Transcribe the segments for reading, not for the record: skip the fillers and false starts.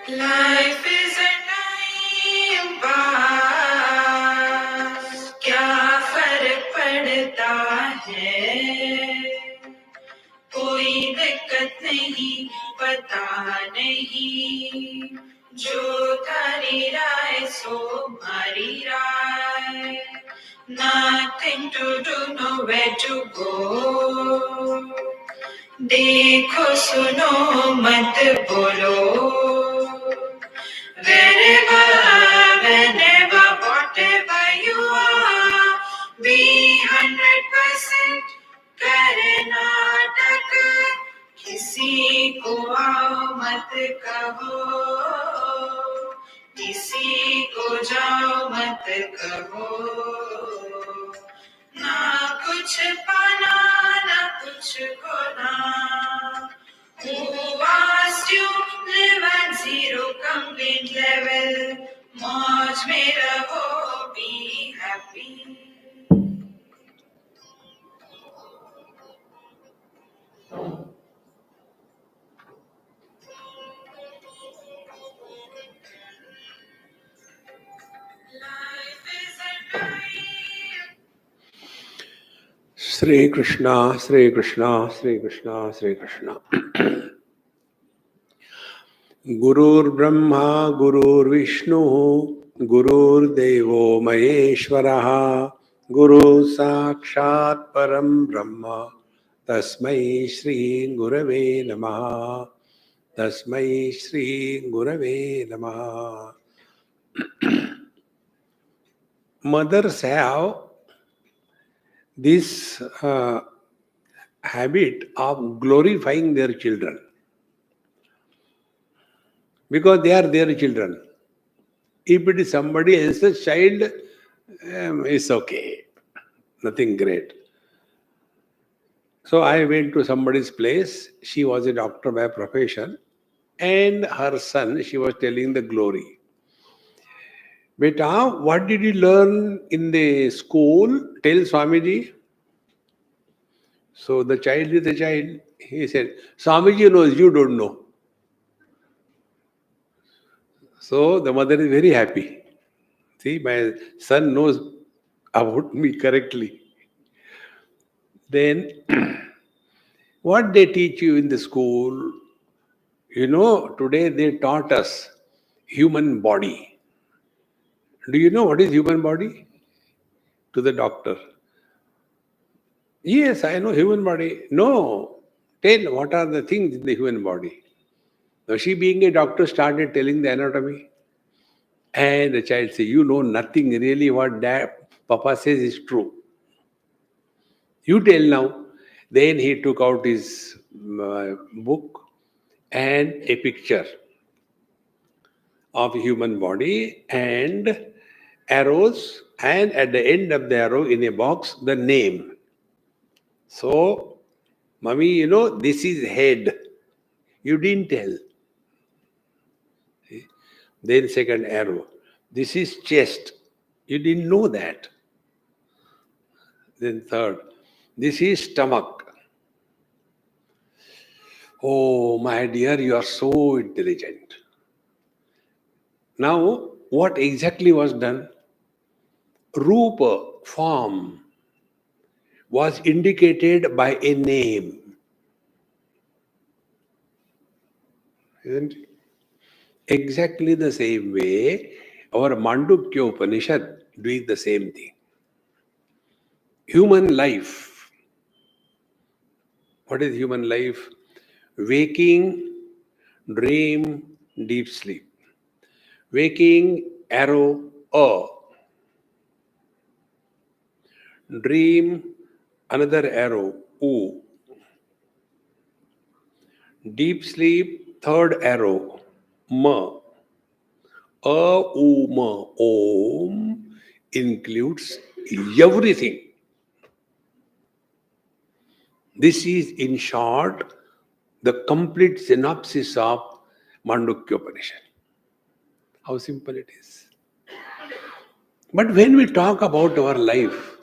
Life is a time pass, क्या फर्क पड़ता है, कोई दिक्कत नहीं, पता नहीं, जो थारी राय सो हमारी राय, nothing to do, nowhere to go, देखो सुनो मत बोलो, wherever, whenever, whatever you are, be 100% Karnataka, किसी को आओ मत कहो, किसी को जाओ मत कहो, ना कुछ पाना ना कुछ खोना, who asked you live at zero complaint level, मौज में रहो, be happy. Shri Krishna, Shri Krishna, Shri Krishna, Shri Krishna. Gurur Brahma, Gurur Vishnu, Gurur Devo Maheshwaraha, Guru Sakshat Param Brahma, Tasmai Shri Gurave Namaha, Tasmai Shri Gurave Namaha. Mothers have this habit of glorifying their children because they are their children. If it is somebody else's child, it's okay, nothing great. So I went to somebody's place. She was a doctor by profession, and her son, she was telling the glory. Beta, what did you learn in the school? Tell Swamiji. So the child is the child. He said, Swamiji knows, you don't know. So the mother is very happy. See, my son knows about me correctly. Then, what they teach you in the school? You know, today they taught us human body. Do you know what is human body? To the doctor. Yes, I know human body. No. Tell what are the things in the human body. Now she being a doctor started telling the anatomy. And the child said, you know nothing really what Papa says is true. You tell now. Then he took out his book and a picture of human body and arrows, and at the end of the arrow in a box, the name. So, Mummy, you know, this is head. You didn't tell. See? Then second arrow. This is chest. You didn't know that. Then third. This is stomach. Oh, my dear, you are so intelligent. Now, what exactly was done? Rupa, form, was indicated by a name. Isn't it? Exactly the same way, our Mandukya Upanishad doing the same thing. Human life. What is human life? Waking, dream, deep sleep. Waking, arrow, a. Dream, another arrow, U. Deep sleep, third arrow, Ma. A, U, Ma, Om includes everything. This is, in short, the complete synopsis of Mandukya Upanishad. How simple it is. But when we talk about our life,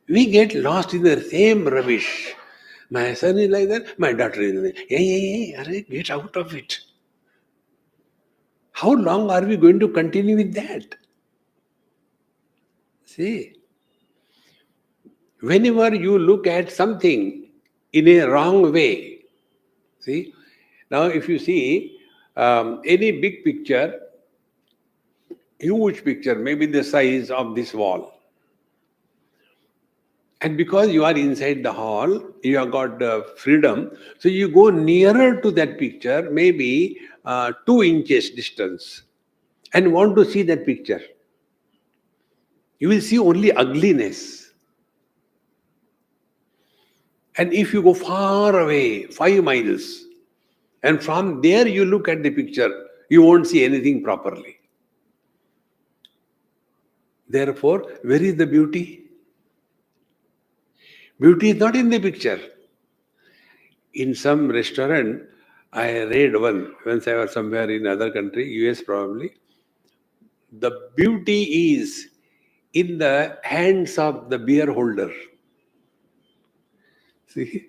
we get lost in the same rubbish. My son is like that, my daughter is like that. Hey, get out of it. How long are we going to continue with that? See, whenever you look at something in a wrong way, see, now if you see any big picture, huge picture, maybe the size of this wall, and because you are inside the hall, you have got freedom, so you go nearer to that picture, maybe 2 inches distance, and want to see that picture. You will see only ugliness. And if you go far away, 5 miles, and from there you look at the picture, you won't see anything properly. Therefore, where is the beauty? Beauty is not in the picture. In some restaurant, I read once I was somewhere in other country, US probably, the beauty is in the hands of the beer holder. See?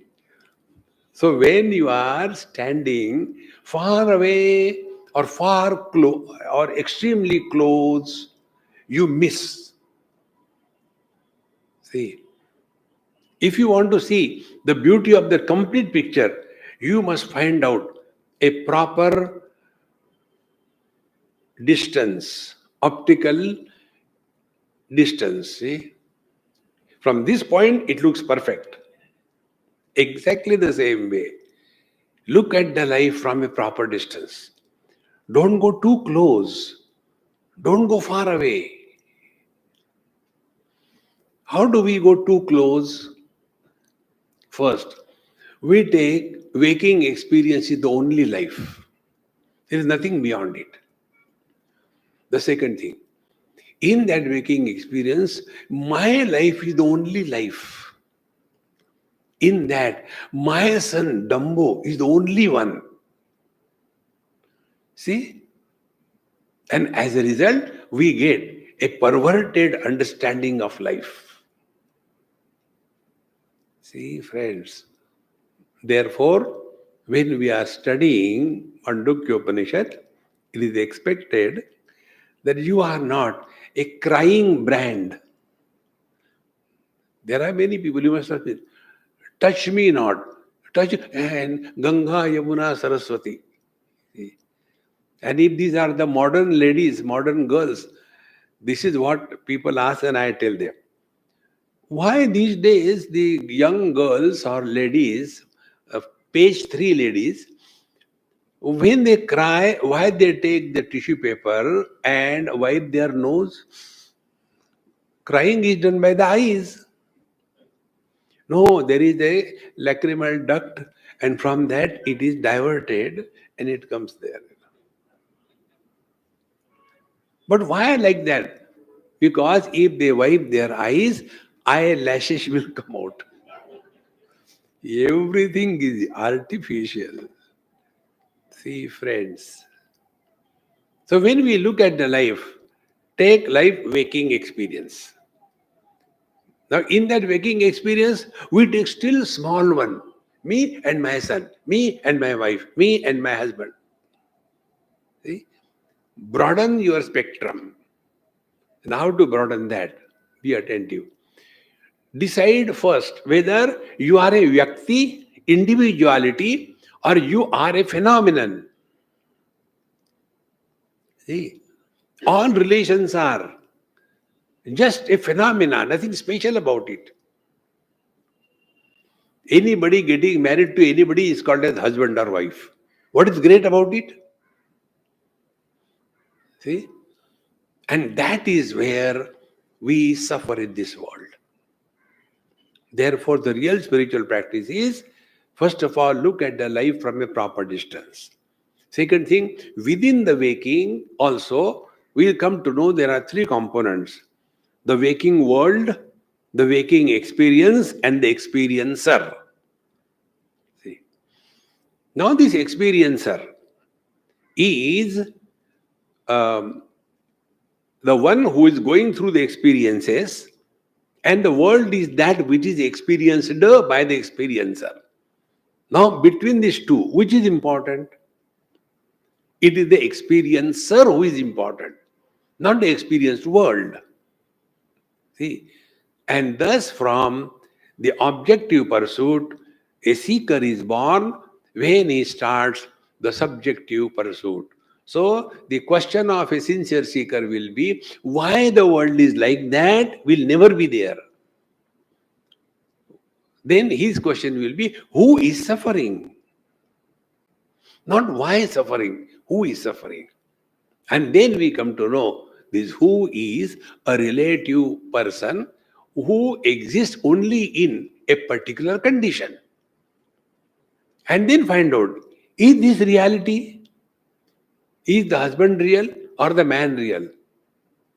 So when you are standing far away or far close or extremely close, you miss. See, if you want to see the beauty of the complete picture, you must find out a proper distance, optical distance. See, from this point it looks perfect. Exactly the same way. Look at the life from a proper distance. Don't go too close. Don't go far away. How do we go too close? First, we take waking experience is the only life. There is nothing beyond it. The second thing, in that waking experience, my life is the only life. In that, my son Dumbo is the only one. See? And as a result, we get a perverted understanding of life. See, friends. Therefore, when we are studying Mandukya Upanishad, it is expected that you are not a crying brand. There are many people, you must have been, touch me not, touch, and Ganga, Yamuna, Saraswati. And if these are the modern ladies, modern girls, this is what people ask and I tell them. Why these days the young girls or ladies, page 3 ladies, when they cry, why they take the tissue paper and wipe their nose? Crying is done by the eyes. No, there is a lacrimal duct, and from that it is diverted and it comes there. But why like that? Because if they wipe their eyes, eyelashes will come out. Everything is artificial. See, friends. So when we look at the life, take life waking experience. Now, in that waking experience, we take still small one. Me and my son, me and my wife, me and my husband. See? Broaden your spectrum. And how to broaden that? Be attentive. Decide first whether you are a vyakti, individuality, or you are a phenomenon. See? All relations are just a phenomena, nothing special about it. Anybody getting married to anybody is called as husband or wife. What is great about it? See? And that is where we suffer in this world. Therefore, the real spiritual practice is, first of all, look at the life from a proper distance. Second thing, within the waking also, we'll come to know there are 3 components. The waking world, the waking experience, and the experiencer. See? Now this experiencer is the one who is going through the experiences, and the world is that which is experienced by the experiencer. Now, between these two, which is important? It is the experiencer who is important, not the experienced world. See? And thus, from the objective pursuit, a seeker is born when he starts the subjective pursuit. So, the question of a sincere seeker will be why the world is like that will never be there. Then his question will be who is suffering? Not why suffering, who is suffering? And then we come to know this who is a relative person who exists only in a particular condition. And then find out, is this reality? Is the husband real or the man real?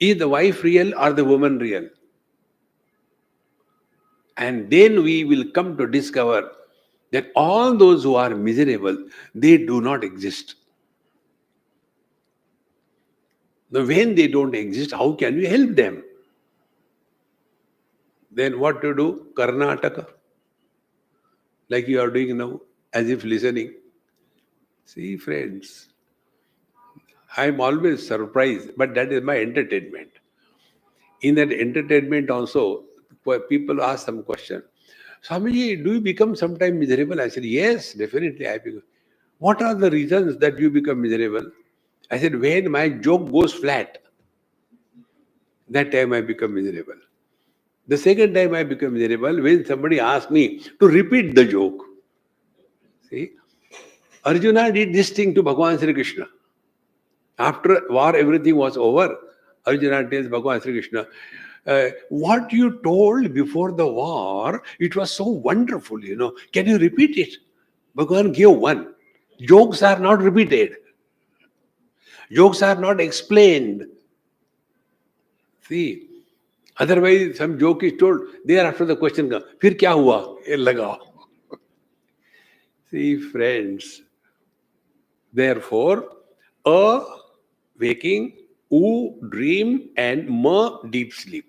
Is the wife real or the woman real? And then we will come to discover that all those who are miserable, they do not exist. Now, when they don't exist, how can we help them? Then what to do? Karnataka. Like you are doing now, as if listening. See, friends, I am always surprised, but that is my entertainment. In that entertainment also, people ask some question. Swamiji, do you become sometimes miserable? I said, yes, definitely I become. What are the reasons that you become miserable? I said, when my joke goes flat, that time I become miserable. The second time I become miserable when somebody asks me to repeat the joke. See, Arjuna did this thing to Bhagavan Sri Krishna. After war, everything was over. Arjuna tells Bhagavan Sri Krishna, what you told before the war, it was so wonderful, Can you repeat it? Bhagavan gave one. Jokes are not repeated. Jokes are not explained. See, otherwise some joke is told, thereafter the question comes, फिर क्या हुआ? ये लगाओ. See, friends, therefore, a waking, u dream, and ma deep sleep.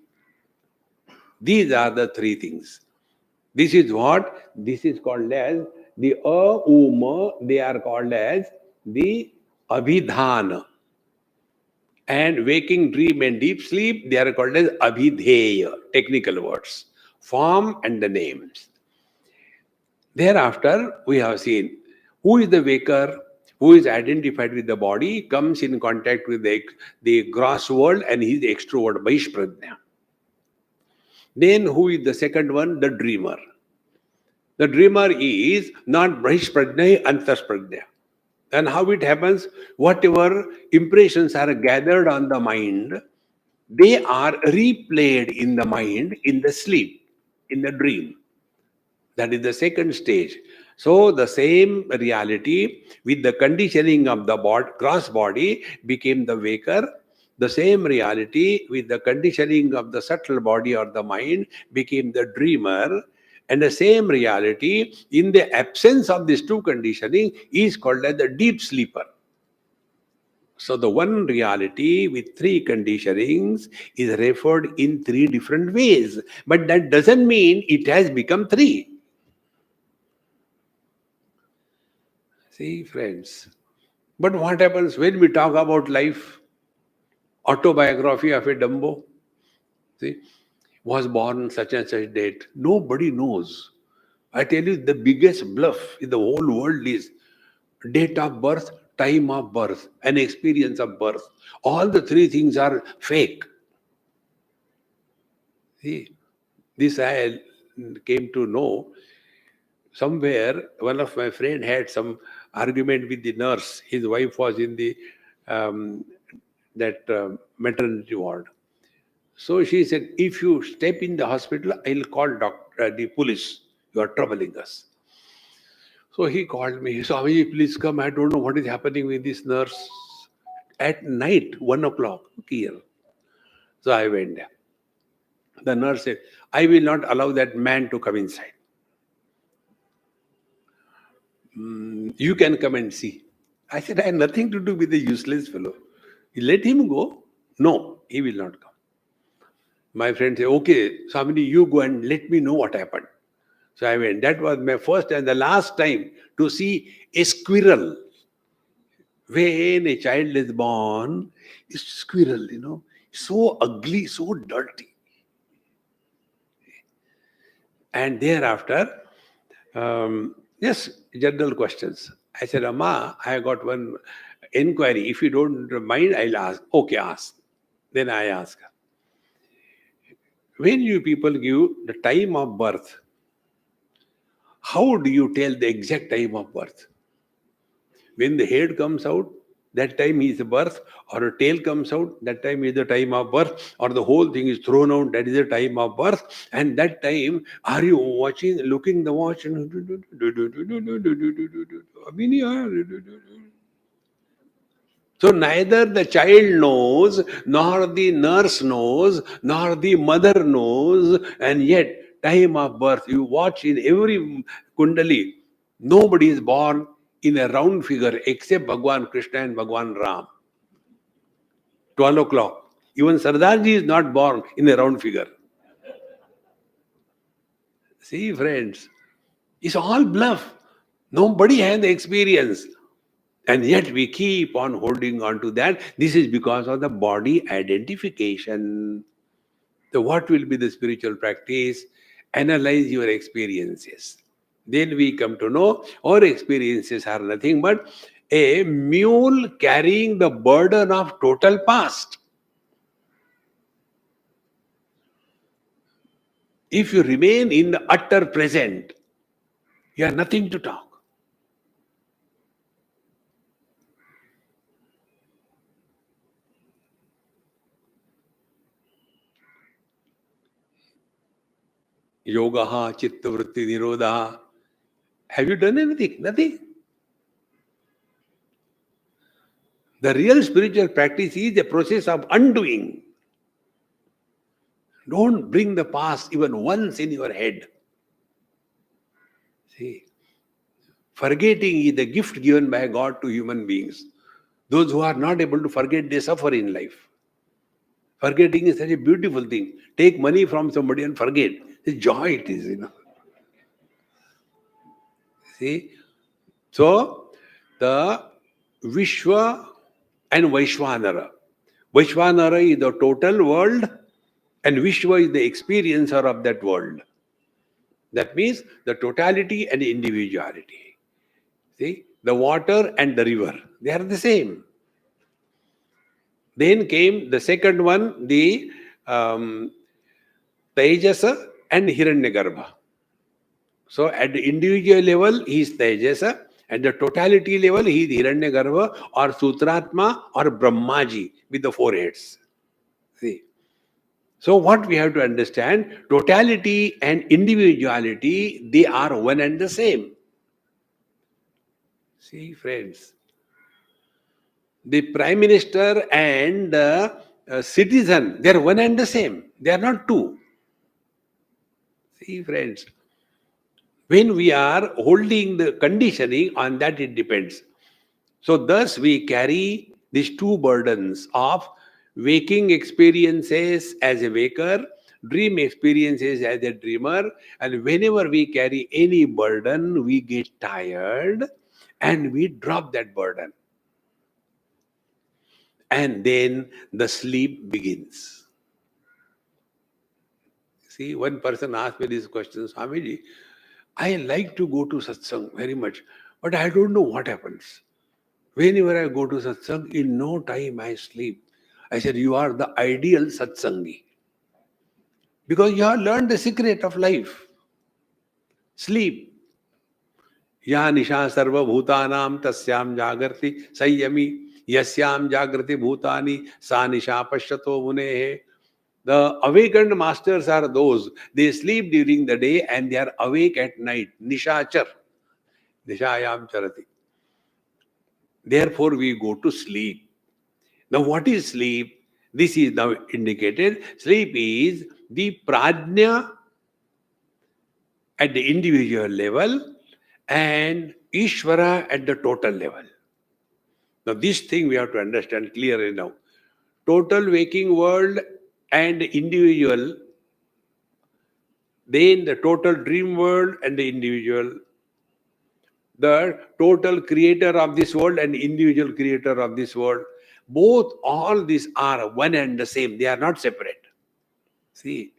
These are the three things. This is what this is called as the u ma. They are called as the abhidhana. And waking, dream, and deep sleep, they are called as abhidheya, technical words, form and the names. Thereafter, we have seen who is the waker, who is identified with the body, comes in contact with the gross world, and he is the extrovert, Vaishprajna. Then who is the second one? The dreamer. The dreamer is not Vaishprajna, Antasprajna. And how it happens? Whatever impressions are gathered on the mind, they are replayed in the mind in the sleep, in the dream. That is the second stage. So the same reality with the conditioning of the gross body became the waker. The same reality with the conditioning of the subtle body or the mind became the dreamer. And the same reality in the absence of these two conditioning is called as the deep sleeper. So the one reality with three conditionings is referred in three different ways. But that doesn't mean it has become three. See, friends. But what happens when we talk about life? Autobiography of a Dumbo. See, was born such and such date. Nobody knows. I tell you, the biggest bluff in the whole world is date of birth, time of birth, and experience of birth. All the three things are fake. See, this I came to know. Somewhere, one of my friend had some argument with the nurse. His wife was in the maternity ward. So she said, if you step in the hospital, I'll call the police. You are troubling us. So he called me. Swami, please come. I don't know what is happening with this nurse. At night, 1 o'clock here. So I went there. The nurse said, I will not allow that man to come inside. You can come and see. I said, I have nothing to do with the useless fellow. Let him go. No, he will not come. My friend said, okay, Swami, you go and let me know what happened. So I went. That was my first and the last time to see a squirrel. When a child is born, it's squirrel, so ugly, so dirty. And thereafter, yes, general questions. I said, Amma, I got one inquiry. If you don't mind, I'll ask. Okay, ask. Then I ask her, when you people give the time of birth, how do you tell the exact time of birth? When the head comes out, that time is the birth, or a tail comes out, that time is the time of birth, or the whole thing is thrown out, that is the time of birth. And that time, are you watching, looking the watch? So neither the child knows, nor the nurse knows, nor the mother knows, and yet time of birth, you watch in every kundali, nobody is born in a round figure except Bhagwan Krishna and Bhagwan Ram. 12 o'clock. Even Sardarji is not born in a round figure. See, friends, it's all bluff. Nobody has the experience. And yet we keep on holding on to that. This is because of the body identification. So what will be the spiritual practice? Analyze your experiences. Then we come to know our experiences are nothing but a mule carrying the burden of total past. If you remain in the utter present, you have nothing to talk. Yogaha, chitta vritti nirodha. Have you done anything? Nothing. The real spiritual practice is a process of undoing. Don't bring the past even once in your head. See, forgetting is the gift given by God to human beings. Those who are not able to forget, they suffer in life. Forgetting is such a beautiful thing. Take money from somebody and forget. The joy it is. See? So, the Vishwa and Vaishwanara. Vaishwanara is the total world and Vishwa is the experiencer of that world. That means the totality and individuality. See, the water and the river, they are the same. Then came the second one, the Tejasa and Hiranyagarbha. So at the individual level, he is Tejasa. At the totality level, he is Hiranyagarbha or Sutratma or Brahmaji with the four heads. See. So what we have to understand, totality and individuality, they are one and the same. See, friends, the Prime Minister and the citizen, they are one and the same. They are not two. See, friends, when we are holding the conditioning, on that it depends. So thus we carry these two burdens of waking experiences as a waker, dream experiences as a dreamer, and whenever we carry any burden, we get tired and we drop that burden. And then the sleep begins. See, one person asked me this question, Swamiji, I like to go to satsang very much, but I don't know what happens. Whenever I go to satsang, in no time I sleep. I said, you are the ideal satsangi. Because you have learned the secret of life. Sleep. Ya nisha sarva bhutanam tasyam jagarti sayyami yasyam jagrati bhutani sa nisha pashyato munehe. The awakened masters are those, they sleep during the day and they are awake at night. Nishachar. Nishayam charati. Therefore, we go to sleep. Now, what is sleep? This is now indicated. Sleep is the prajna at the individual level and Ishvara at the total level. Now, this thing we have to understand clearly now. Total waking world and individual, then the total dream world and the individual. the total creator of this world and individual creator of this world. Both, all these are one and the same. They are not separate. See?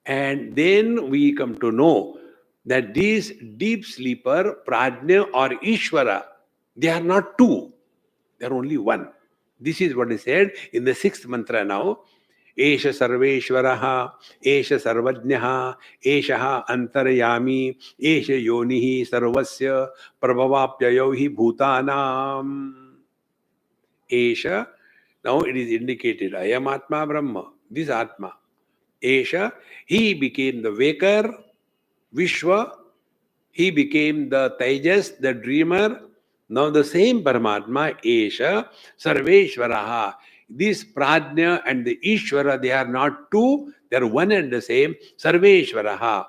And then we come to know that these deep sleeper, Prajna or Ishvara, they are not two. They are only one. This is what is said in the sixth mantra now. Esha Sarveshwaraha, Esha Sarvajnaha, Esha Antaryami, Esha Yonihi Sarvasya, Prabhavapyayohi Bhutanam. Esha, now it is indicated, Ayam Atma Brahma, this Atma. Esha, he became the waker, Vishwa, he became the Tejas, the dreamer. Now the same Paramatma, Esha, Sarveshwaraha. This Prajna and the Ishvara, they are not two, they are one and the same, Sarveshwaraha.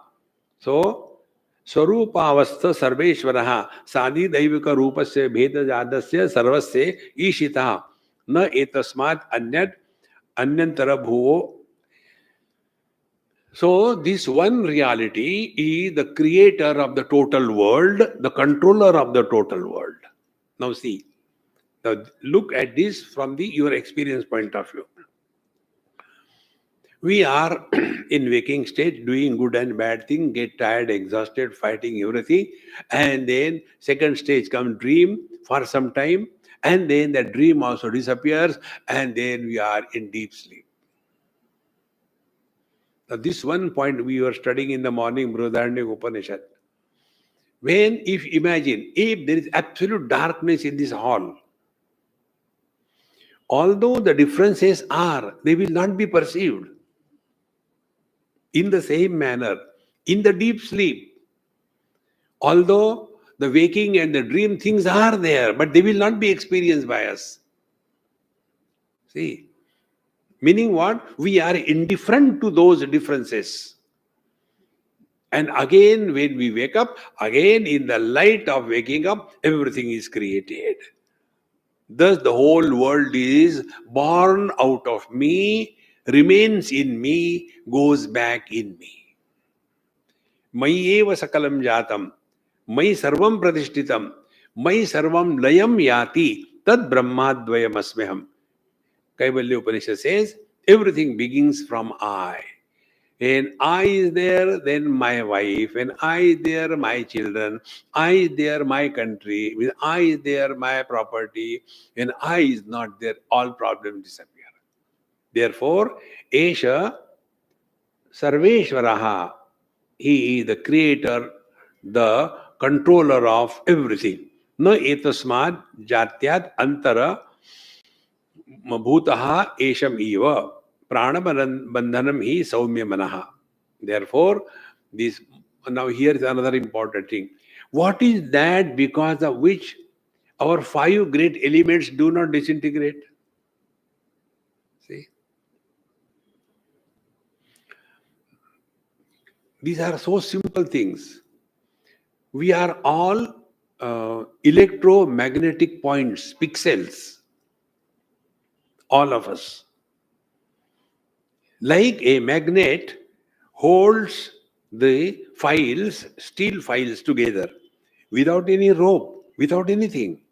So, Swarupavastha Sarveshwaraha, Sadi Daivika Rupasya Bheda Jadasya Sarvasya Ishita, Na etasmat anyat anyantara bhuvo. So, this one reality is the creator of the total world, the controller of the total world. Now see, now look at this from your experience point of view. We are in waking state, doing good and bad thing, get tired, exhausted, fighting everything, and then second stage comes dream for some time, and then that dream also disappears, and then we are in deep sleep. Now, this one point we were studying in the morning, Brihadaranyaka Upanishad. When, if imagine, if there is absolute darkness in this hall, although the differences are, they will not be perceived. In the same manner, in the deep sleep, although the waking and the dream things are there, but they will not be experienced by us. See? Meaning what? We are indifferent to those differences. And again, when we wake up, again in the light of waking up, everything is created. Thus, the whole world is born out of me, remains in me, goes back in me. Mayi eva sakalam jatam, mayi sarvam pratishtitam, mayi sarvam layam yati, tad brahmadvayam asmeham. Kaivalya Upanishad says, everything begins from I. When I is there, then my wife. When I is there, my children. I is there, my country. When I is there, my property. When I is not there, all problems disappear. Therefore, Esha Sarveshwaraha, he is the creator, the controller of everything. No etasmad jatyat antara bhutaha esham eva. Pranabandhanam hi saumya manaha. Therefore, this now here is another important thing. What is that because of which our five great elements do not disintegrate? See? These are so simple things. We are all electromagnetic points, pixels. All of us. Like a magnet holds the files, steel files together without any rope, without anything.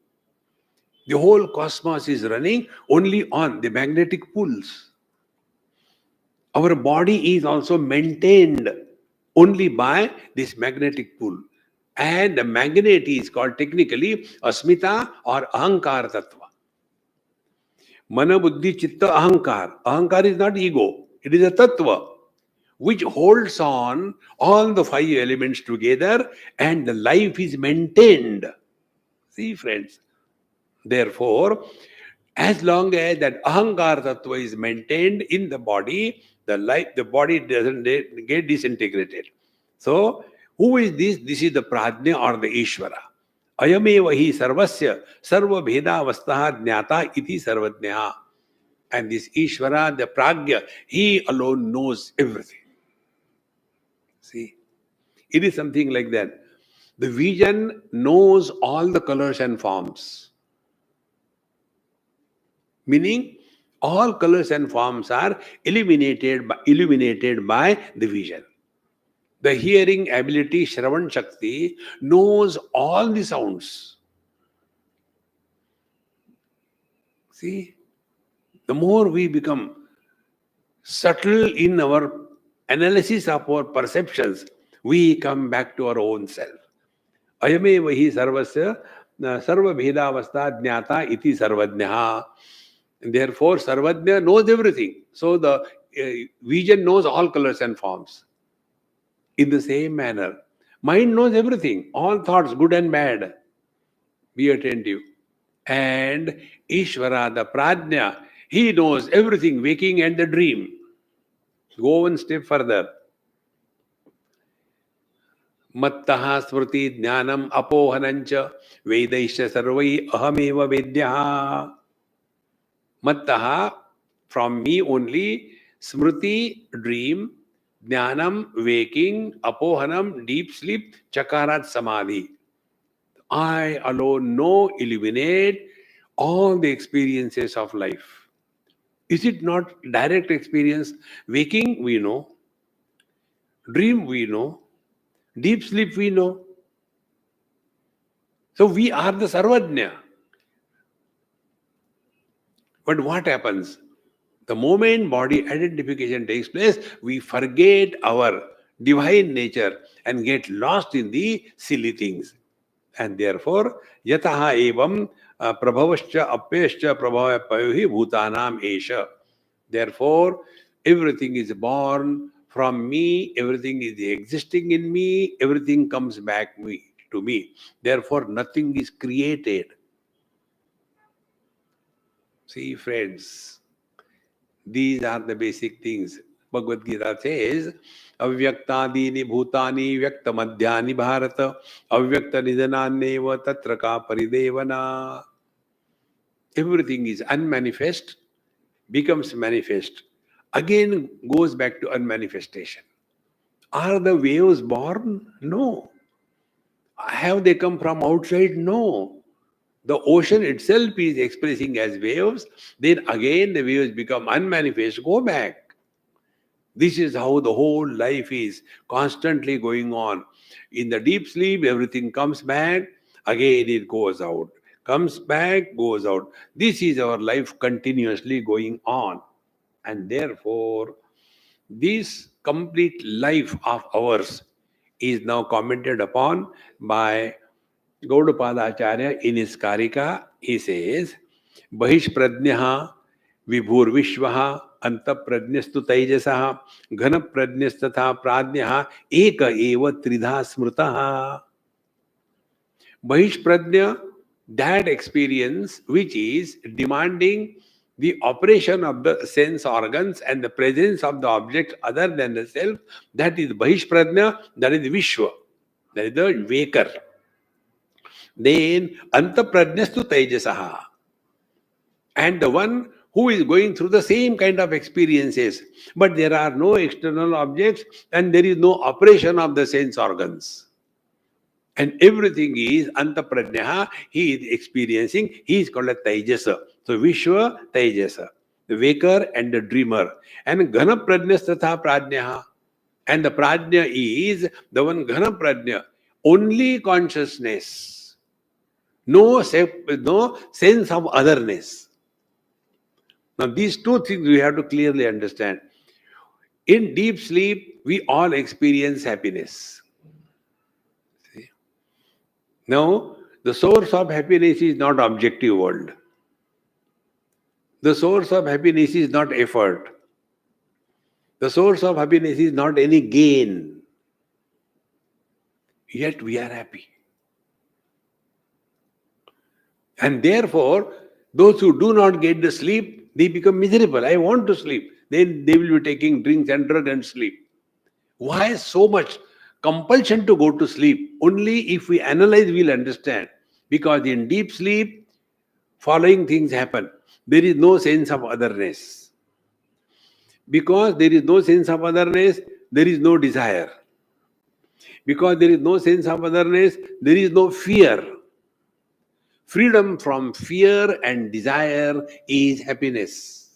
The whole cosmos is running only on the magnetic pulls. Our body is also maintained only by this magnetic pull. And the magnet is called technically asmita or ahankar tattva. Mana buddhi chitta ahankar. Ahankar is not ego. It is a tattva which holds on all the five elements together and the life is maintained. See, friends. Therefore, as long as that ahankar tattva is maintained in the body, the body doesn't get disintegrated. So, who is this? This is the Prajna or the Ishvara. Ayameva hi sarvasya sarva bheda avastaha jnata iti sarvajnaha. And this Ishvara, the Pragya, he alone knows everything. See, it is something like that. The vision knows all the colors and forms. Meaning, all colors and forms are illuminated by the vision. The hearing ability, Shravan Shakti, knows all the sounds. See, the more we become subtle in our analysis of our perceptions, we come back to our own self. Ayameva hi sarvasya sarva bhedavastha jnata iti sarvajnaha. Therefore, Sarvajna knows everything. So the vision knows all colors and forms. In the same manner, mind knows everything, all thoughts, good and bad. Be attentive. And Ishvara, the Prajna, he knows everything, waking and the dream. Go one step further. Mattaha smriti jnanam apohanancha vedaisha sarvai ahameva vedyaha. Mattaha, from me only, smriti, dream, jnanam, waking, apohanam, deep sleep, chakarat, samadhi. I alone know, illuminate all the experiences of life. Is it not direct experience? Waking, we know. Dream, we know. Deep sleep, we know. So we are the Sarvajna. But what happens? The moment body identification takes place, we forget our divine nature and get lost in the silly things. And therefore, yataha evam prabhavascha appescha prabhavapayohi bhutanam esha. Therefore, everything is born from me, everything is existing in me, everything comes back to me. Therefore, nothing is created. See, friends, these are the basic things. Bhagavad Gita says, Avyaktadini bhutani vyakta madhyani bharata avyakta nidananyeva tatra ka paridevana. Everything is unmanifest, becomes manifest, again goes back to unmanifestation. Are the waves born? No. Have they come from outside? No. The ocean itself is expressing as waves, then again the waves become unmanifest, go back. This is how the whole life is constantly going on. In the deep sleep, everything comes back, again it goes out. Comes back, goes out. This is our life continuously going on. And therefore, this complete life of ours is now commented upon by Gaudapada Acharya in his Karika. He says, Bahish Pradnyaha Vibhur Vishwaha Anta Pradnyastu Taijasaha Ghana Pradnyastatha Pradnyaha Eka Eva Tridha Smrutaha. Bahish Pradnya, that experience which is demanding the operation of the sense organs and the presence of the object other than the self, that is Bahish Pradnya, that is Vishwa, that is the waker. Then Anta Pradnyastu Tejasaha. And the one who is going through the same kind of experiences, but there are no external objects and there is no operation of the sense organs. And everything is Anta Pradnyaha, he is experiencing, he is called a Taijasa. So Vishwa Taijasa, the waker and the dreamer. And Ghana Pradnyastatha Pradnyaha. And the Pradnya is the one Ghana Pradnya, only consciousness. No sense of otherness. Now, these two things we have to clearly understand. In deep sleep, we all experience happiness. See? Now, the source of happiness is not objective world. The source of happiness is not effort. The source of happiness is not any gain. Yet we are happy. And therefore, those who do not get the sleep, they become miserable. I want to sleep. Then they will be taking drinks and drugs and sleep. Why so much compulsion to go to sleep? Only if we analyze, we'll understand. Because in deep sleep, following things happen. There is no sense of otherness. Because there is no sense of otherness, there is no desire. Because there is no sense of otherness, there is no fear. Freedom from fear and desire is happiness.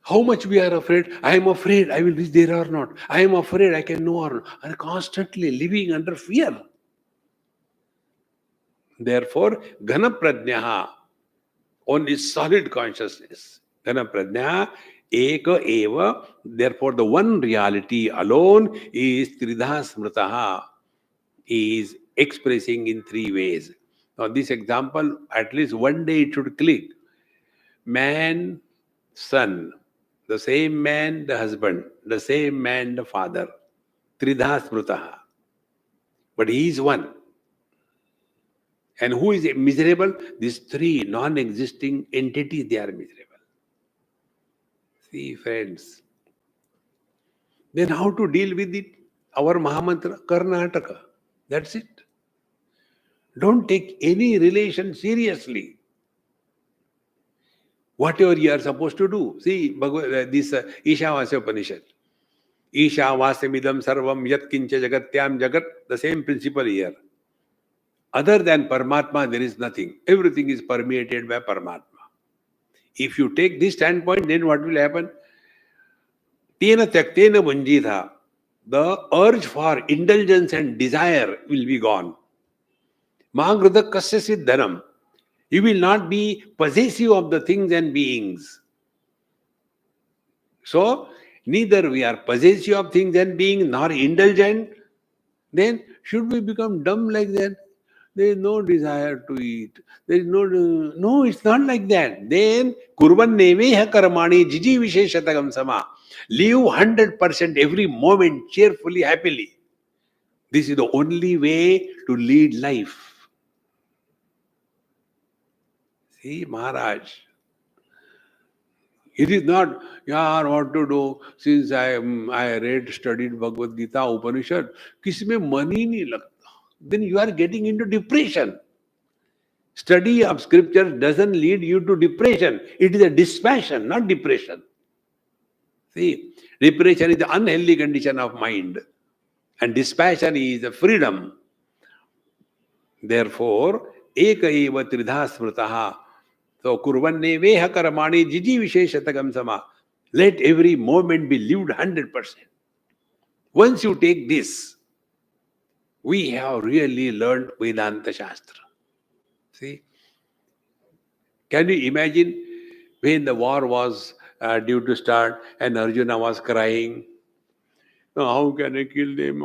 How much we are afraid. I am afraid I will reach there or not. I am afraid I can know or not. And constantly living under fear. Therefore, Ghana Pradnyaha, only solid consciousness. Ghana Pradnyaha, Eka Eva. Therefore, the one reality alone is Tridha Smritaha, is expressing in three ways. Now, this example, at least one day it should click. Man, son, the same man, the husband, the same man, the father. Tridha Smritaha. But he is one. And who is miserable? These three non-existing entities, they are miserable. See, friends. Then how to deal with it? Our Mahamantra, Karnataka. That's it. Don't take any relation seriously. Whatever you are supposed to do. See, this Ishavasya Upanishad. Ishavasya sarvam yat kincha jagatyam jagat. The same principle here. Other than Paramatma, there is nothing. Everything is permeated by Paramatma. If you take this standpoint, then what will happen? Tena tyaktena vanjitha. The urge for indulgence and desire will be gone. Magrudha kasya siddhanam. You will not be possessive of the things and beings. So, neither we are possessive of things and beings, nor indulgent. Then, should we become dumb like that? There is no desire to eat. There is no, it's not like that. Then, kurvan neveha karmani jiji visheshatagam sama. Live 100% every moment cheerfully, happily. This is the only way to lead life. See, Maharaj. It is not, what to do, since I read, studied Bhagavad Gita, Upanishad, kisme mani nahi lagta. Then you are getting into depression. Study of scripture doesn't lead you to depression. It is a dispassion, not depression. See, depression is the unhealthy condition of mind. And dispassion is the freedom. Therefore, eka eva tridha smritaha. So, kurvanne veha karamani jiji visheshatagam sama. Let every moment be lived 100%. Once you take this, we have really learned Vedanta Shastra. See? Can you imagine when the war was due to start and Arjuna was crying? Oh, how can I kill them?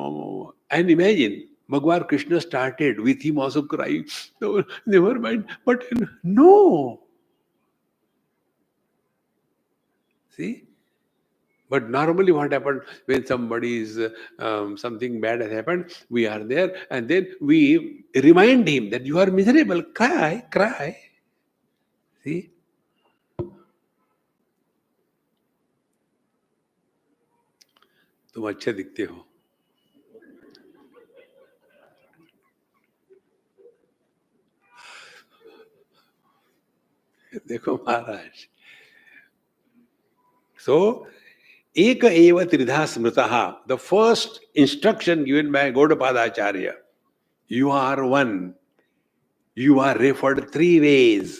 And imagine, Bhagwan Krishna started with him also crying. No, never mind. But no. See? But normally what happened when somebody is, something bad has happened, we are there and then we remind him that you are miserable. Cry, cry. See? तुम अच्छे दिखते हो. देखो महाराज. So, Eka eva tridha smritaha, the first instruction given by Gaudapada Acharya. You are one. You are referred three ways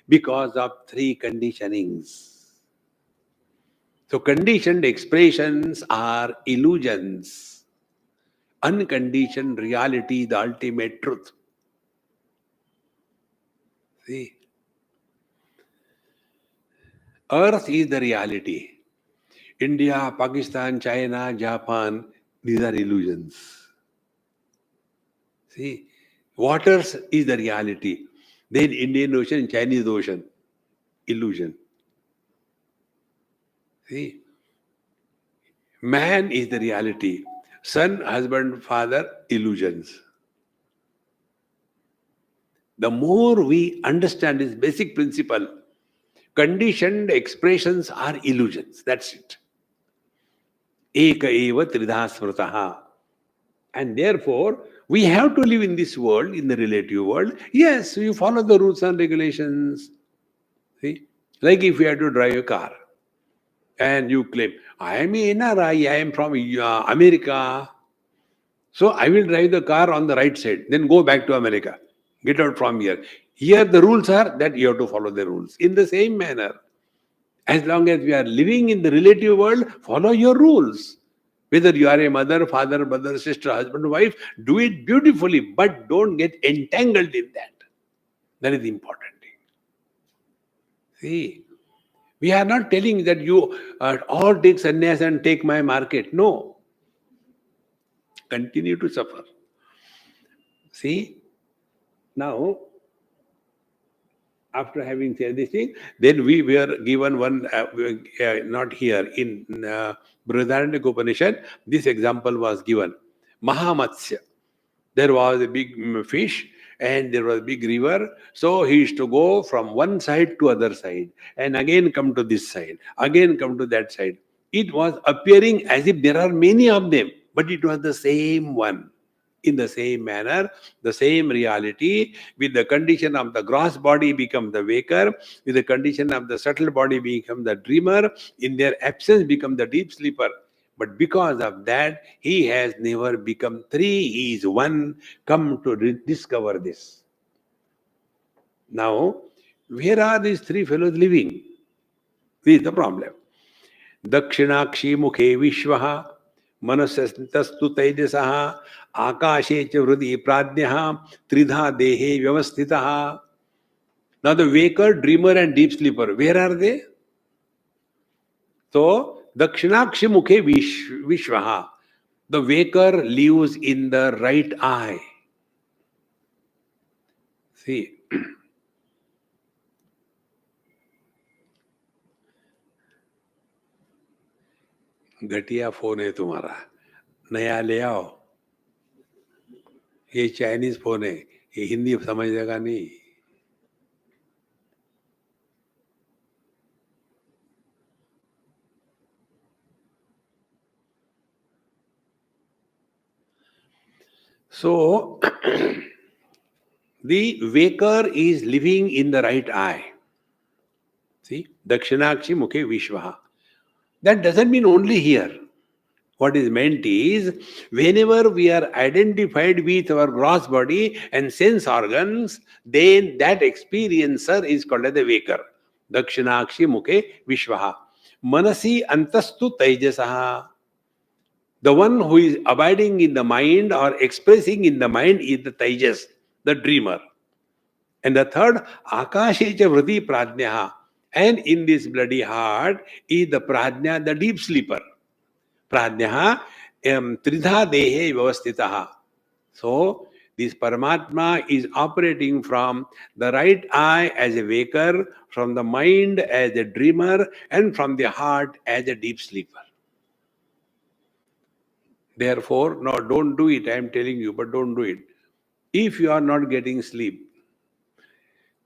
because of three conditionings. So, conditioned expressions are illusions. Unconditioned reality, the ultimate truth. See? Earth is the reality. India, Pakistan, China, Japan, these are illusions. See? Waters is the reality. Then Indian Ocean, Chinese Ocean, illusion. See? Man is the reality. Son, husband, father, illusions. The more we understand this basic principle, conditioned expressions are illusions. That's it. Eka eva tridha smritaha. And therefore, we have to live in this world, in the relative world. Yes, you follow the rules and regulations. See? Like if you have to drive a car and you claim, I am an NRI, I am from America. So I will drive the car on the right side, then go back to America. Get out from here. Here the rules are that you have to follow the rules. In the same manner, As long as we are living in the relative world, follow your rules. Whether you are a mother, father, brother, sister, husband, wife, do it beautifully, but don't get entangled in that. That is the important thing. See, we are not telling that you all take sannyas and take my market. No. Continue to suffer. See, now, after having said this thing, then we were given one, not here, in Brihadaranyaka Upanishad, this example was given. Mahamatsya. There was a big fish and there was a big river. So he used to go from one side to other side and again come to this side, again come to that side. It was appearing as if there are many of them, but it was the same one. In the same manner, the same reality, with the condition of the gross body become the waker, with the condition of the subtle body become the dreamer, in their absence become the deep sleeper. But because of that, he has never become three, he is one. Come to discover this. Now, where are these three fellows living? This is the problem. Dakshinakshi mukhe vishvaha manasyastastu taijasaha akashe cha vridi pradnyaha tridha dehe vyavasthitaha. Now the waker, dreamer and deep sleeper, where are they? So, Dakshinakshi mukhe vishvaha. The waker lives in the right eye. See, घटिया phone है तुम्हारा, नया ले आओ. ये Chinese phone है, ये हिंदी समझेगा नहीं. So, the waker is living in the right eye. See, Dakshinakshi mukhe vishvaha. That doesn't mean only here. What is meant is, whenever we are identified with our gross body and sense organs, then that experiencer is called as the waker. Dakshinakshi mukhe vishvaha. Manasi antastu taijasaha. The one who is abiding in the mind or expressing in the mind is the taijas, the dreamer. And the third, akashecha vriti pradnyaha. And in this bloody heart is the pradnya, the deep sleeper. Pradnyaha tridha dehe vyavasthitaha. So, this Paramatma is operating from the right eye as a waker, from the mind as a dreamer, and from the heart as a deep sleeper. Therefore, no, don't do it. I am telling you, but don't do it. If you are not getting sleep,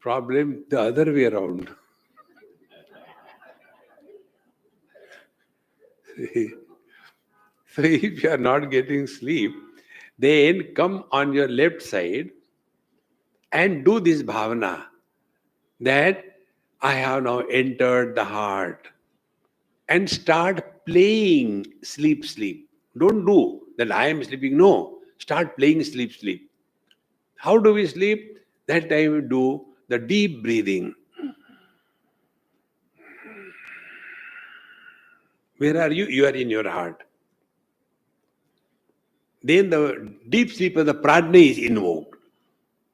problem the other way around. So if you are not getting sleep, then come on your left side and do this bhavana that I have now entered the heart, and start playing sleep, sleep. Don't do that I am sleeping. No, start playing sleep, sleep. How do we sleep? That time we do the deep breathing. Where are you? You are in your heart. Then the deep sleeper, the pradna is invoked.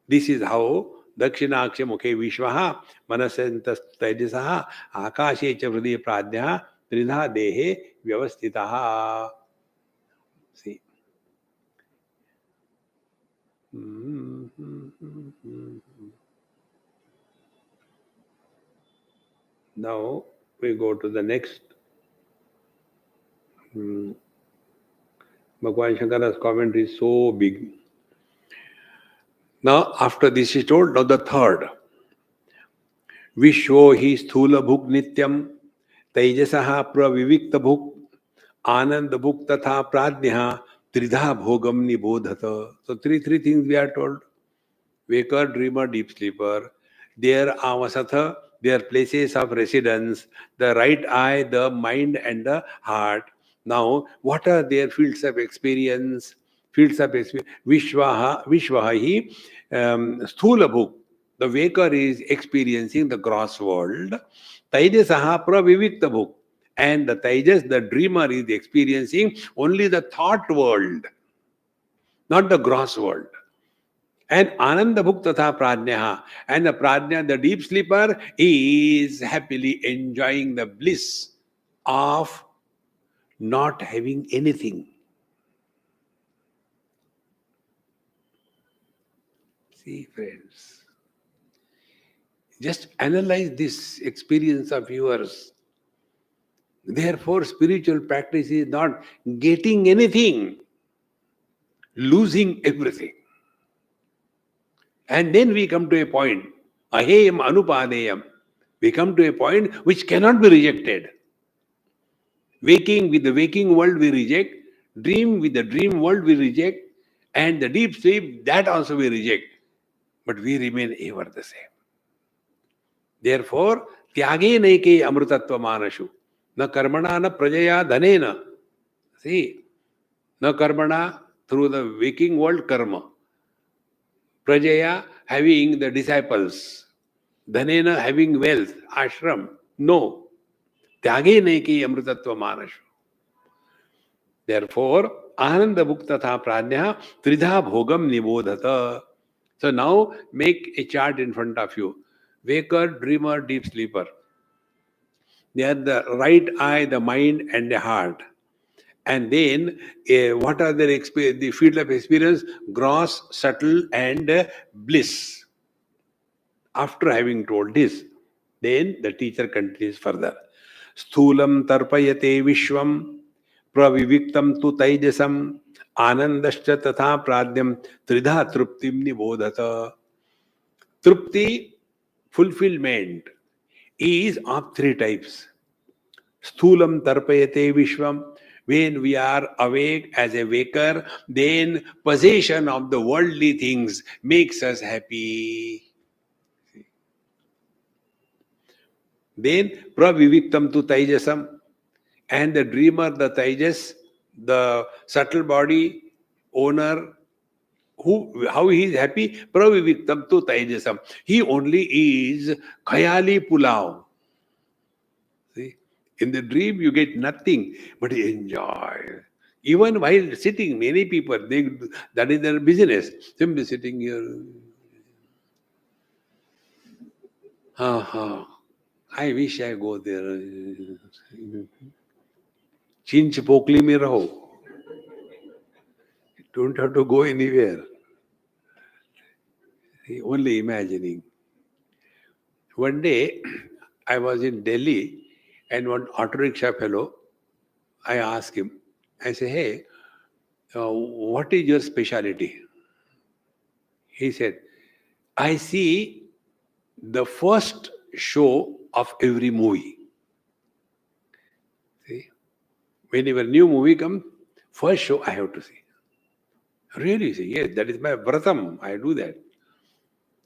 This is how Dakshinakshi mukhe vishvaha manasantas taijasaha akashe cha vridi pradnya tridha dehe vyavasthitaha. See. Now we go to the next. Bhagwan Shankara's commentary is so big. Now, after this is told, now the third. Vishwo hi sthula bhuk nityam taijasaha pravivikta bhuk anand bhuk tatha pradnya tridha bhogam nibodhata. So three things we are told. Waker, dreamer, deep sleeper. Their avasatha, their places of residence, the right eye, the mind and the heart. Now, what are their fields of experience? Fields of experience. Vishvaha hi sthula bhuk. The waker is experiencing the gross world. Taijasaha pravivikta bhuk. And the Taijas, the dreamer, is experiencing only the thought world, not the gross world. And Ananda Bhuk Tatha Prajnaha. And the Prajna, the deep sleeper, is happily enjoying the bliss of not having anything. See, friends, just analyze this experience of yours. Therefore, spiritual practice is not getting anything, losing everything. And then we come to a point, aheyam anupadeyam. We come to a point which cannot be rejected. Waking with the waking world we reject, dream with the dream world we reject, and the deep sleep, that also we reject. But we remain ever the same. Therefore, tyage naike amrutatva manashu. Na karmana na prajaya dhanena. See, na karmana through the waking world karma. Prajaya having the disciples. Dhanena having wealth, ashram. No. Tyage naike amrutatva manashu. Therefore, Ananda Bhuktatha Prajna Tridha Bhogam Nibodhata. So now make a chart in front of you. Waker, dreamer, deep sleeper. They are the right eye, the mind, and the heart. And then what are their the field of experience? Gross, subtle, and bliss. After having told this, then the teacher continues further. Sthulam tarpayate vishwam praviviktam tu taijasam anandascha tatha pradhyam tridha truptim nibodhata. Trupti, fulfillment, is of three types. Sthulam tarpayate vishwam. When we are awake as a waker, then possession of the worldly things makes us happy. Then praviviktam tu taijasam. And the dreamer, the taijas, the subtle body owner, how he is happy? Praviviktam tu taijasam. He only is khayali pulao. See? In the dream you get nothing, but you enjoy. Even while sitting, many people, that is their business. Simply sitting here. I wish I go there. Chinch pokli mein raho. Don't have to go anywhere. Only imagining. One day, I was in Delhi, and one auto rickshaw fellow, I asked him, I say, hey, what is your speciality? He said, I see the first show of every movie. See? Whenever new movie comes, first show I have to see. Really? Say, yes, that is my vratam. I do that.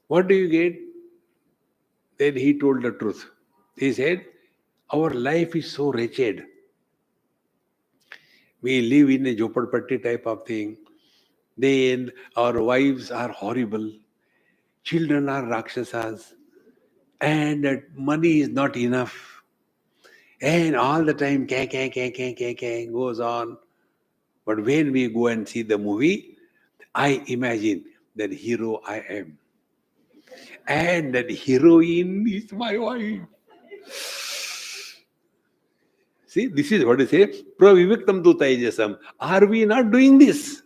What do you get? Then he told the truth. He said, our life is so wretched. We live in a jhopadpatti type of thing. Then our wives are horrible. Children are rakshasas. And money is not enough. And all the time, goes on. But when we go and see the movie, I imagine that hero I am. And that heroine is my wife. See, this is what I say. Praviviktam tu taijasam. Are we not doing this?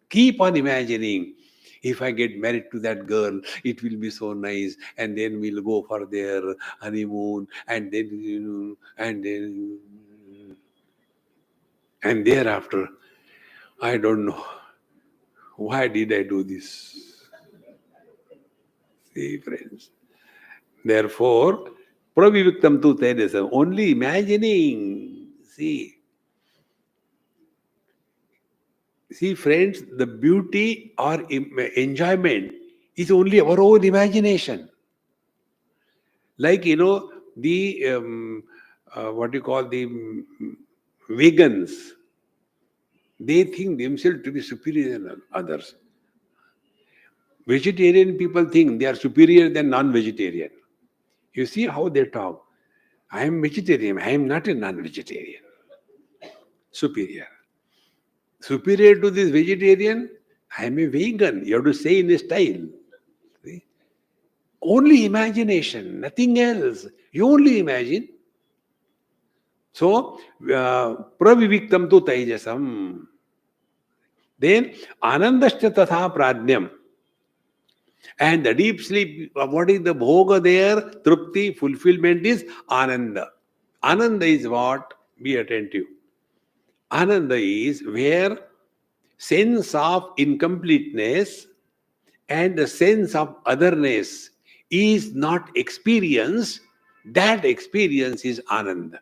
Keep on imagining. If I get married to that girl, it will be so nice. And then we'll go for their honeymoon. And then, and thereafter, I don't know. Why did I do this? See, friends. Therefore, praviviktam tu taijasam. Only imagining. See, friends, the beauty or enjoyment is only our own imagination. Like, the, what you call the vegans, they think themselves to be superior than others. Vegetarian people think they are superior than non-vegetarian. You see how they talk. I am vegetarian. I am not a non-vegetarian. Superior. Superior to this vegetarian, I am a vegan. You have to say in a style. See? Only imagination, nothing else. You only imagine. So, praviviktam tu taijasam. Then, anandascha tatha pradnyam. And the deep sleep, what is the bhoga there? Trupti, fulfillment is ananda. Ananda is what? Be attentive. Ananda is where sense of incompleteness and the sense of otherness is not experienced. That experience is ananda.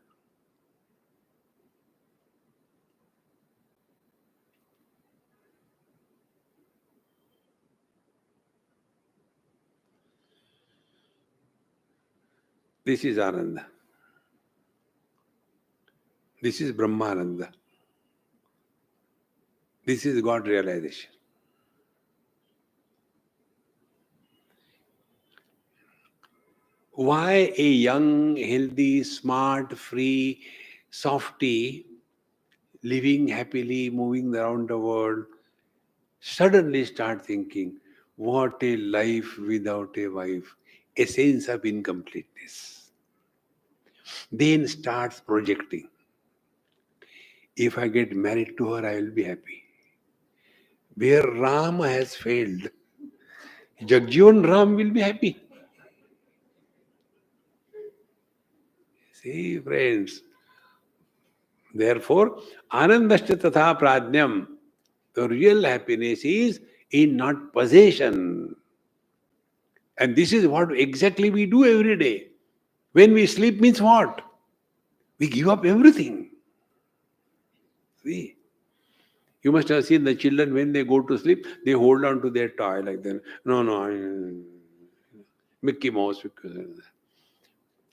This is ananda. This is Brahmananda. This is God realization. Why a young, healthy, smart, free, softy, living happily, moving around the world, suddenly start thinking, what a life without a wife, a sense of incompleteness. Then starts projecting. If I get married to her, I will be happy. Where Ram has failed, Jagjivan Ram will be happy. See, friends. Therefore, anandascha tatha pradnyam. The real happiness is in not possession. And this is what exactly we do every day. When we sleep means what? We give up everything. See? You must have seen the children when they go to sleep, they hold on to their toy like that. No, Mickey Mouse.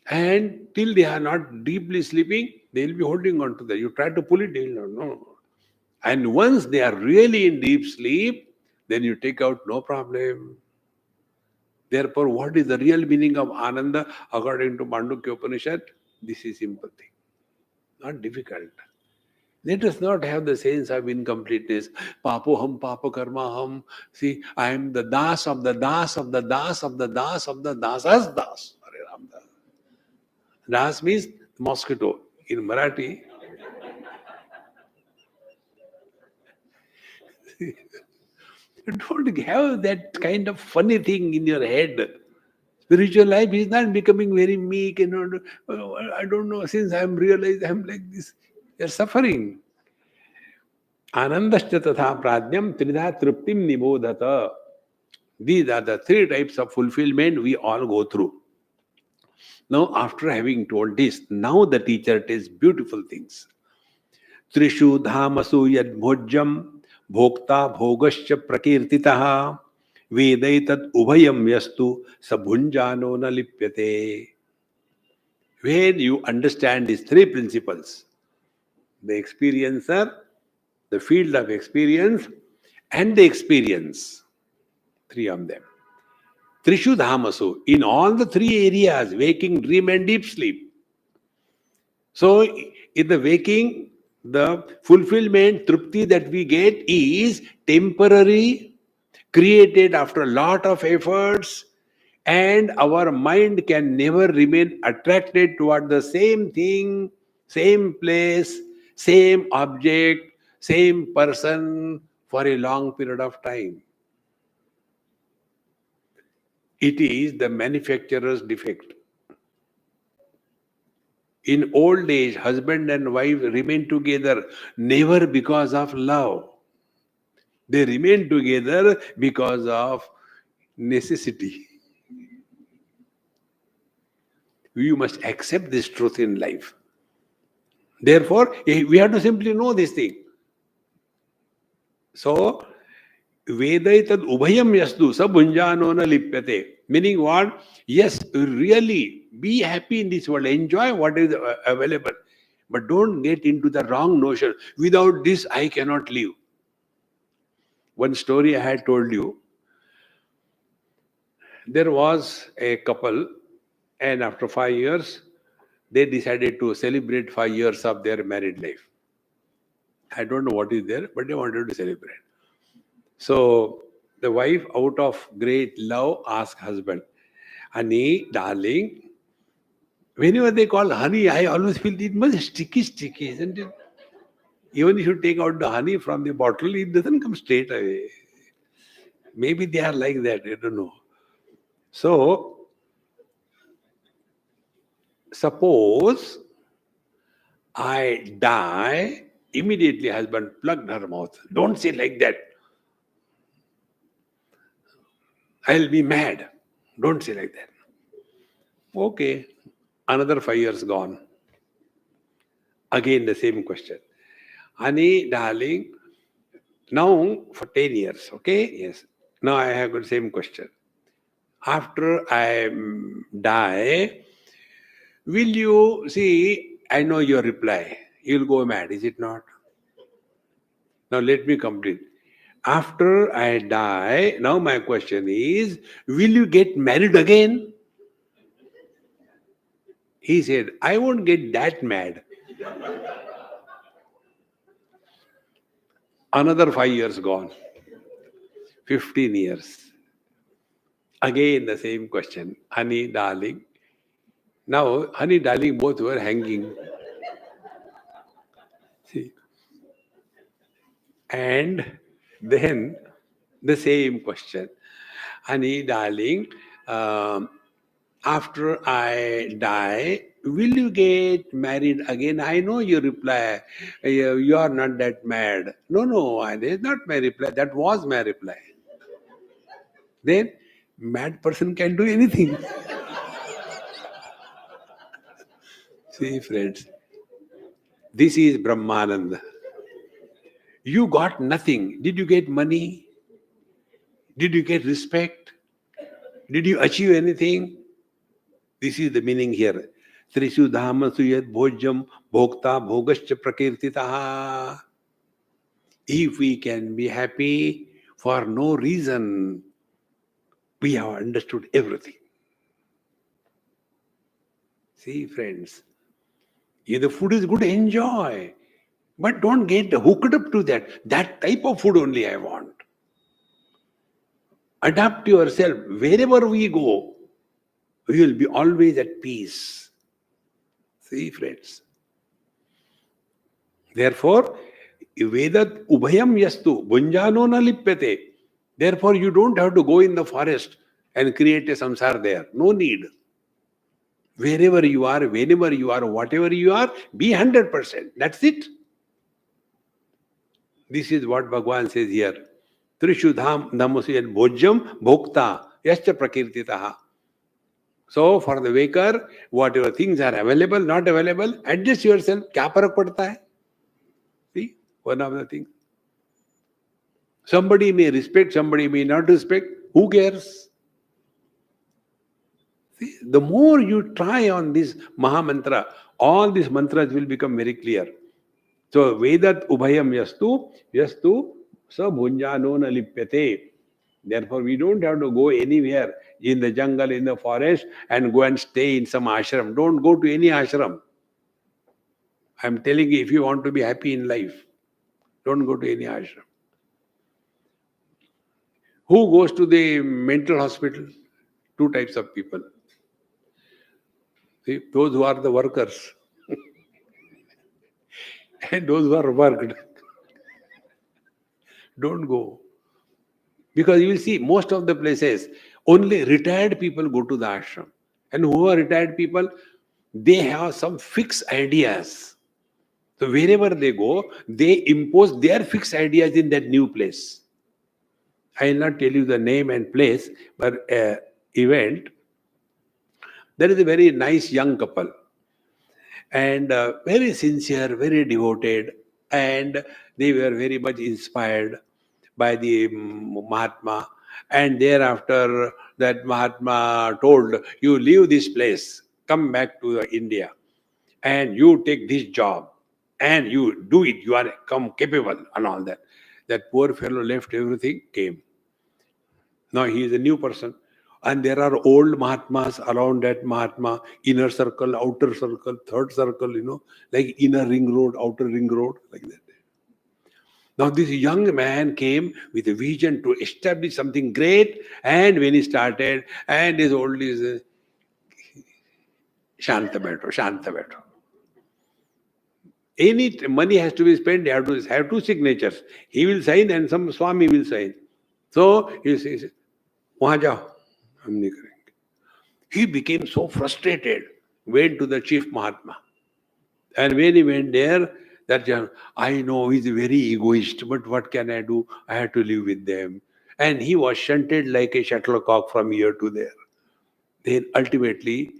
And till they are not deeply sleeping, they will be holding on to that. You try to pull it, they will not. No. And once they are really in deep sleep, then you take out, no problem. Therefore, what is the real meaning of Ananda according to Mandukya Upanishad? This is simple thing, not difficult. Let us not have the sense of incompleteness. Papoham, papakarmaham. See, I am the das of the das of the das of the das of the dasas das. Hare Ram Das. Das means mosquito. In Marathi, don't have that kind of funny thing in your head. Spiritual life is not becoming very meek and I don't know, since I am realized I am like this. You are suffering. Anandascha tatha pradnyam tridha truptim nibodhata. These are the three types of fulfillment we all go through. Now, after having told this, now the teacher tells beautiful things. Trishu dhamasu yad bhojjam bhokta bhogascha prakirtitaha vedaitat ubhayam yastu sabhunjano na lipyate. When you understand these three principles, the experiencer, the field of experience, and the experience, three of them. Trishu dhamasu, in all the three areas, waking, dream, and deep sleep. So, in the waking, the fulfillment, trupti that we get is temporary, created after a lot of efforts, and our mind can never remain attracted toward the same thing, same place, same object, same person for a long period of time. It is the manufacturer's defect. In old age, husband and wife remain together never because of love. They remain together because of necessity. You must accept this truth in life. Therefore, we have to simply know this thing. So, Vedaitad ubhayam yastu sabhunjano na lipyate. Meaning what? Yes, really be happy in this world. Enjoy what is available. But don't get into the wrong notion. Without this, I cannot live. One story I had told you. there was a couple, and after 5 years, they decided to celebrate 5 years of their married life. I don't know what is there, but they wanted to celebrate. So the wife, out of great love, asked husband, "Honey, darling, whenever they call honey, I always feel it must sticky, isn't it? Even if you take out the honey from the bottle, it doesn't come straight away. Maybe they are like that, I don't know." So suppose I die, immediately husband plugged her mouth. "Don't say like that. I'll be mad. Don't say like that." Okay. Another 5 years gone. Again the same question. "Honey, darling, now for 10 years, okay? Yes. Now I have got the same question. After I die, will you see, I know your reply. You'll go mad, is it not? Now let me complete. After I die, now my question is, will you get married again?" He said, "I won't get that mad." Another 5 years gone. 15 years. Again the same question. "Honey, darling." Now, honey, darling, both were hanging. See. And then the same question. "Honey, darling, um, after I die, will you get married again?" I know you reply, "You are not that mad." No, no, that is not my reply. That was my reply. Then, mad person can do anything. See, friends, this is Brahmananda. You got nothing. Did you get money? Did you get respect? Did you achieve anything? This is the meaning here. Trishu dhamasu yad bhojam bhokta bhogascha prakirtitaha. If we can be happy for no reason, we have understood everything. See, friends, if the food is good, enjoy. But don't get hooked up to that. That type of food only I want. Adapt yourself. Wherever we go, we will be always at peace. See, friends. Therefore, Vedat ubhayam yastu bunjano na lipyate. Therefore, you don't have to go in the forest and create a samsar there. No need. Wherever you are, whenever you are, whatever you are, be 100%. That's it. This is what Bhagavan says here. Trishu dham dhamusuyat bhojyam bhokta yascha prakirtitaha. So, for the waker, whatever things are available, not available, adjust yourself. Kya parak padta hai? See, one of the things. Somebody may respect, somebody may not respect. Who cares? See, the more you try on this Maha Mantra, all these mantras will become very clear. So, Vedat Ubhayam yastu sa bhunjano na lipyate. Therefore, we don't have to go anywhere in the jungle, in the forest, and go and stay in some ashram. Don't go to any ashram. I'm telling you, if you want to be happy in life, don't go to any ashram. Who goes to the mental hospital? Two types of people. See, those who are the workers and those who are worked. Don't go. Because you will see most of the places, only retired people go to the ashram. And who are retired people? They have some fixed ideas. So wherever they go, they impose their fixed ideas in that new place. I will not tell you the name and place, but event. There is a very nice young couple. And very sincere, very devoted, and they were very much inspired by the Mahatma. And thereafter, that Mahatma told, "You leave this place, come back to India, and you take this job, and you do it. You are come capable," and all that. That poor fellow left everything, came. Now he is a new person. And there are old Mahatmas around that Mahatma, inner circle, outer circle, third circle, like inner ring road, outer ring road, like that. Now this young man came with a vision to establish something great, and when he started, and his old is Shanta Beto, Shanta Beto. Any money has to be spent, they have to have two signatures. He will sign and some Swami will sign. So he says, "Wahan jao, hum nahi karenge." He became so frustrated, went to the chief Mahatma. And when he went there, I know he's very egoist, but what can I do? I had to live with them. And he was shunted like a shuttlecock from here to there. Then ultimately,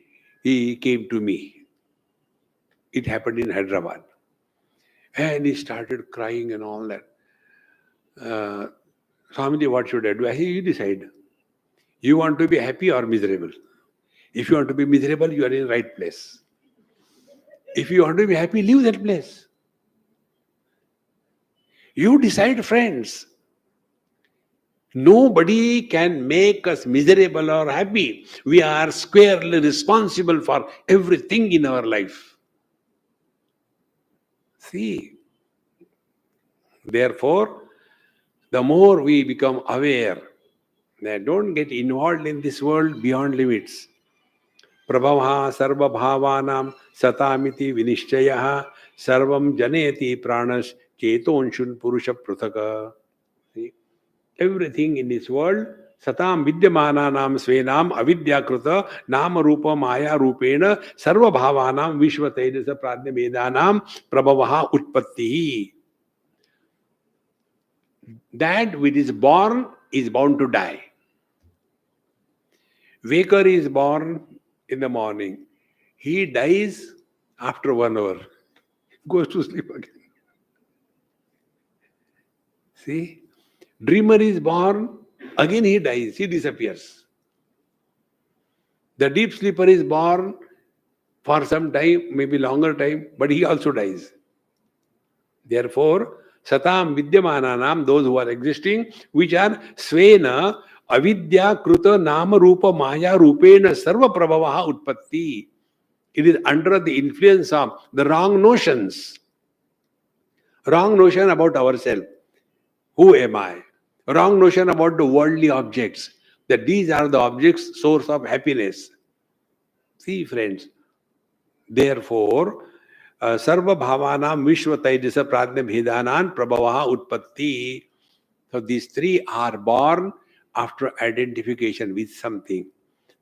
he came to me. It happened in Hyderabad. And he started crying and all that. Swamiji, what should I do? I said, you decide. You want to be happy or miserable? If you want to be miserable, you are in the right place. If you want to be happy, leave that place. You decide, friends. Nobody can make us miserable or happy. We are squarely responsible for everything in our life. See, therefore, the more we become aware, that don't get involved in this world beyond limits. Prabhava sarva bhavanam satamiti vinishchayaha sarvam janeti pranas chetonshun purusha prutaka. See, everything in this world, satam vidyamananam svenam avidyakruta nama rupa maya rupena sarva bhavanam vishva tejasa pradnya vedanam prabhavaha utpattihi. That which is born is bound to die. Waker is born in the morning. He dies after 1 hour. Goes to sleep again. See? Dreamer is born, again he dies, he disappears. The deep sleeper is born for some time, maybe longer time, but he also dies. Therefore, satam vidyamananam, those who are existing, which are svena avidya kruta nama rupa maya rupena sarva prabhavaha utpatti. It is under the influence of the wrong notions. Wrong notion about ourselves. Who am I? Wrong notion about the worldly objects. That these are the objects, source of happiness. See, friends. Therefore, sarva bhavanam vishva taijasa pradnya bhedanan prabhavaha utpatti. So these three are born after identification with something.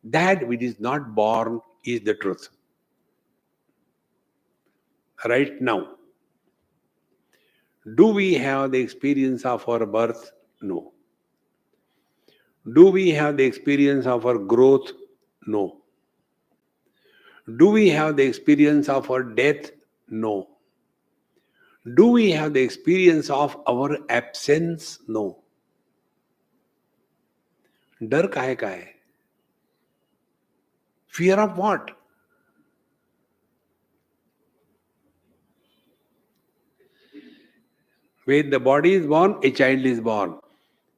That which is not born is the truth. Right now, do we have the experience of our birth? No. Do we have the experience of our growth? No. Do we have the experience of our death? No. Do we have the experience of our absence? No. Dar kahe ka hai? Fear of what? When the body is born, a child is born.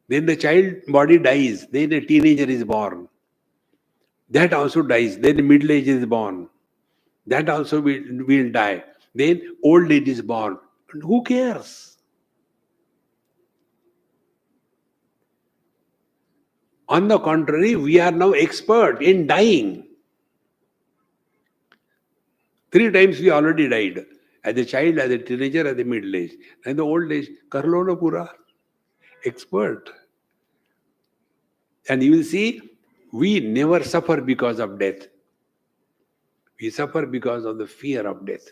Then the child body dies. Then a teenager is born. That also dies. Then the middle age is born. That also will die. Then old age is born. And who cares? On the contrary, we are now expert in dying. 3 times we already died. As a child, as a teenager, as a middle age. And the old age, karlo na pura. Expert. And you will see, we never suffer because of death. We suffer because of the fear of death.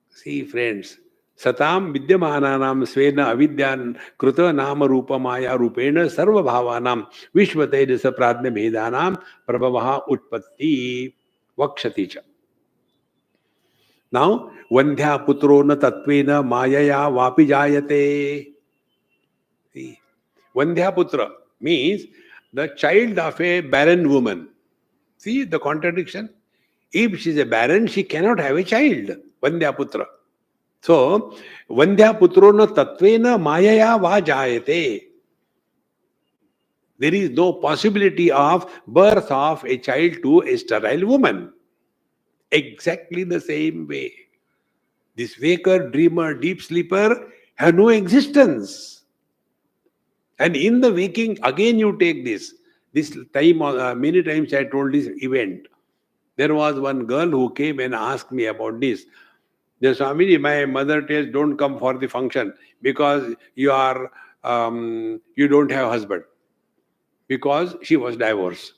See, friends, satam vidyamananam svena avidyan kruta nama rupa maya rupena sarva bhavanam vishva tejasa pradnya bhedanam prabhavaha utpatti vakshati cha. Now, vandhya putro na tatvena mayaya vapi jayate. See, vandhya putra means the child of a barren woman. See the contradiction? If she is a barren, she cannot have a child. Vandhya putra. So, vandhya putro na tatvena mayaya va jayate. There is no possibility of birth of a child to a sterile woman. Exactly the same way. This waker, dreamer, deep sleeper have no existence. And in the waking, again you take this. This time, many times I told this event. There was one girl who came and asked me about this. The Swamiji, my mother tells, don't come for the function because you don't have husband. Because she was divorced.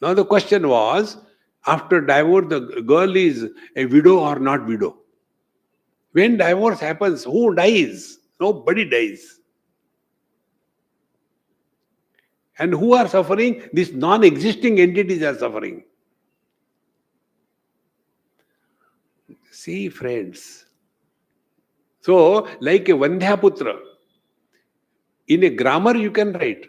Now the question was, after divorce, the girl is a widow or not widow? When divorce happens, who dies? Nobody dies. And who are suffering? These non-existing entities are suffering. See, friends. So, like a Vandhyaputra, in a grammar you can write.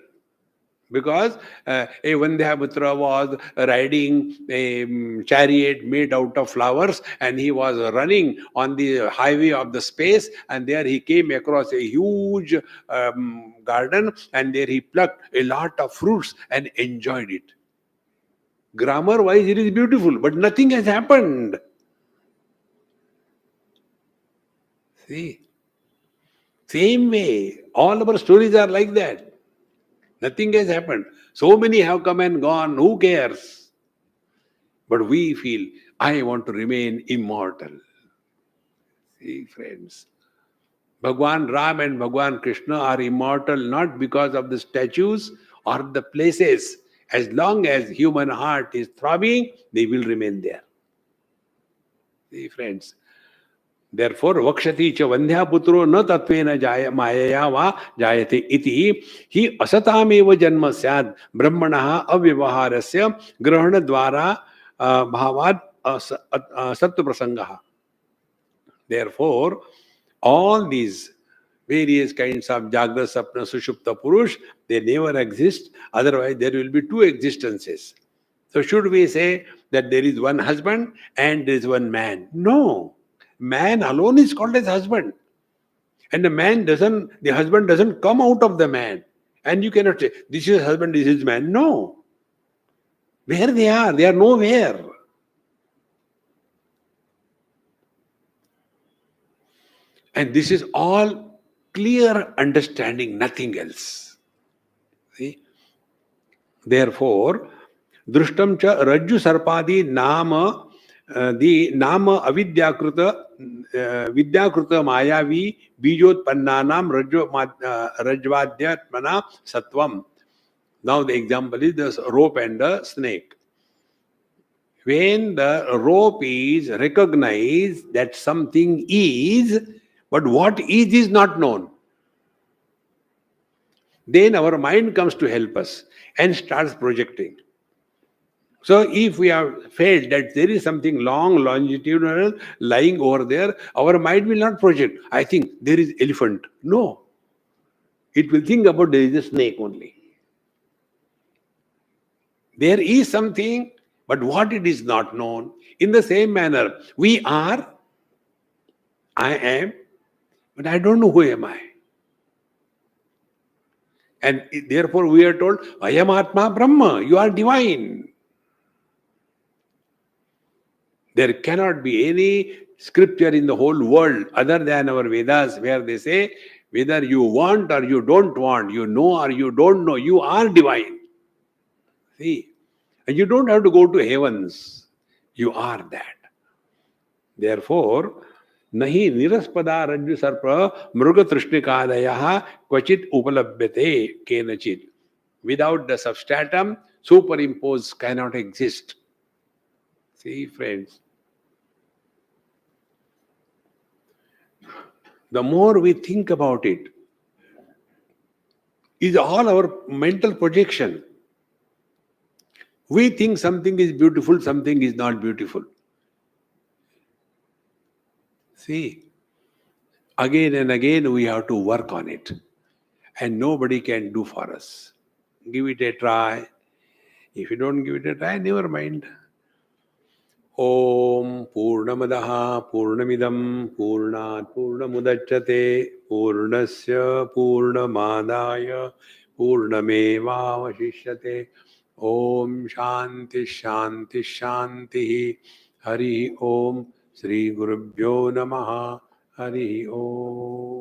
Because a Vandhyaputra was riding a chariot made out of flowers, and he was running on the highway of the space, and there he came across a huge garden, and there he plucked a lot of fruits and enjoyed it. Grammar wise it is beautiful, but nothing has happened. See, same way, all our stories are like that. Nothing has happened. So many have come and gone. Who cares? But we feel, I want to remain immortal. See, friends. Bhagwan Ram and Bhagwan Krishna are immortal not because of the statues or the places. As long as human heart is throbbing, they will remain there. See, friends. Therefore, vakshati cha vandhyaputro na tatvena mayaya va jayate iti hi asatameva janma syad brahmanaha avyavaharasya grahana dvara bhavad satya prasangaha. Therefore, all these various kinds of jagra, sapna, sushupta, purush, they never exist. Otherwise, there will be two existences. So, should we say that there is one husband and there is one man? No. Man alone is called as husband. And the husband doesn't come out of the man. And you cannot say, this is husband, this is man. No. Where they are nowhere. And this is all clear understanding, nothing else. See? Therefore, drushtam cha rajju sarpadi nama the nama avidyakruta vidyakruta mayavi bijotpannanam rajvadyatmana sattvam. Now the example is the rope and the snake. When the rope is recognized that something is, but what is not known, then our mind comes to help us and starts projecting. So if we have felt that there is something long, longitudinal lying over there, our mind will not project. I think there is elephant. No. It will think about there is a snake only. There is something, but what it is not known. In the same manner, we are, I am, but I don't know who am I. And therefore we are told, Ayam Atma Brahma, you are divine. There cannot be any scripture in the whole world other than our Vedas where they say, whether you want or you don't want, you know or you don't know, you are divine. See? And you don't have to go to heavens. You are that. Therefore, nahi niraspada rajju sarpa mruga trishnikadayaha kvachit upalabhyate kenachit. Without the substratum, superimpose cannot exist. See, friends. The more we think about it, is all our mental projection. We think something is beautiful, something is not beautiful. See, again and again we have to work on it. And nobody can do for us. Give it a try. If you don't give it a try, never mind. Om Purnamadaha Purnamidam Purnat Purnamudachyate Purnasya Purnamadaya पूर्णमेवावशिष्यते। ओम शांति शांति शांति। हरि ओम। श्री गुरुभ्यो नमः। हरि ओम।